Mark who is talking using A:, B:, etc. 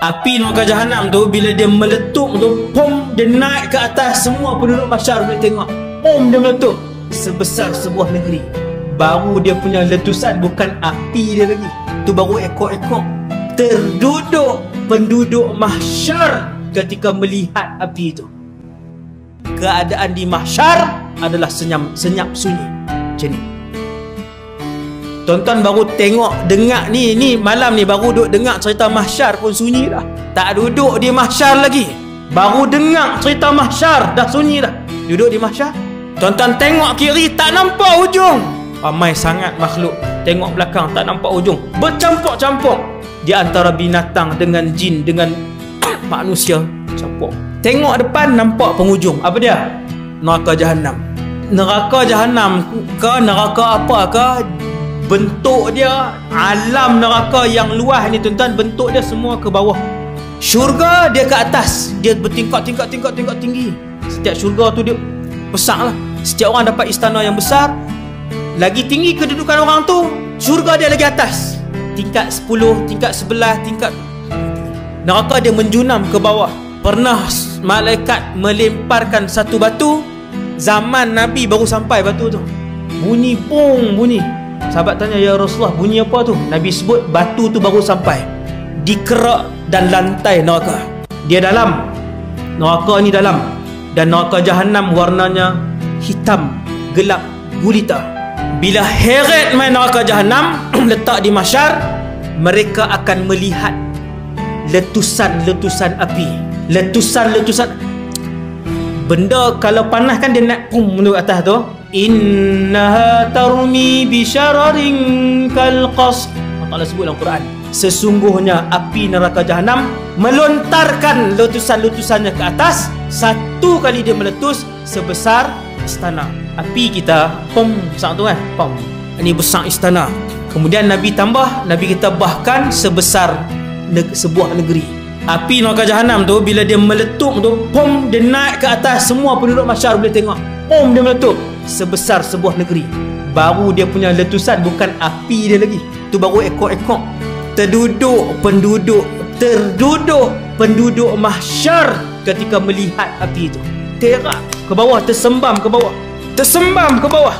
A: Api neraka jahanam tu bila dia meletup tu, pom, dia naik ke atas, semua penduduk mahsyar boleh tengok. Pom, dia meletup sebesar sebuah negeri. Baru dia punya letusan, bukan api dia lagi. Tu baru ekor-ekor terduduk penduduk mahsyar ketika melihat api itu. Keadaan di mahsyar adalah senyap sunyi. Macam ni. Tuan-tuan baru tengok, dengar ni malam ni baru duduk dengar cerita mahsyar pun sunyi dah. Tak duduk di mahsyar lagi, baru dengar cerita mahsyar dah sunyi dah. Duduk di mahsyar, tuan-tuan tengok kiri tak nampak ujung. Ramai sangat makhluk, tengok belakang tak nampak ujung, bercampur-campur di antara binatang dengan jin dengan manusia campur. Tengok depan nampak penghujung. Apa dia? Neraka jahanam. Neraka jahanam ke neraka apa ke, bentuk dia, alam neraka yang luas ni tuan-tuan, bentuk dia semua ke bawah. Syurga dia ke atas, dia bertingkat tinggi. Setiap syurga tu dia besar lah. Setiap orang dapat istana yang besar. Lagi tinggi kedudukan orang tu, syurga dia lagi atas. Tingkat 10, tingkat 11, tingkat. Neraka dia menjunam ke bawah. Pernah malaikat melemparkan satu batu, zaman Nabi baru sampai batu tu. Bunyi pung, bunyi. Sahabat tanya, ya Rasulullah, bunyi apa tu? Nabi sebut batu tu baru sampai di kerak dan lantai neraka. Dia dalam. Neraka ni dalam. Dan neraka jahanam warnanya hitam, gelap, gulita. Bila heret main neraka jahanam letak di mahsyar, mereka akan melihat letusan-letusan api. Letusan-letusan benda kalau panas kan dia naik pum ke atas tu. Innaha tarmi bisyararin kalqas. Allah Ta'ala sebut dalam Quran, sesungguhnya api neraka jahanam melontarkan letusan-letusannya ke atas. Satu kali dia meletus sebesar istana. Api kita pom besar tu kan, pom. Ini besar istana. Kemudian Nabi tambah, Nabi kita bahkan sebesar sebuah negeri. Api neraka jahanam tu bila dia meletup tu, pom, dia naik ke atas, semua penduduk mahsyar boleh tengok. Pom, dia meletup sebesar sebuah negeri. Baru dia punya letusan, bukan api dia lagi. Tu baru ekor-ekor terduduk penduduk mahsyar ketika melihat api itu. Terak ke bawah, tersembam ke bawah, tersembam ke bawah.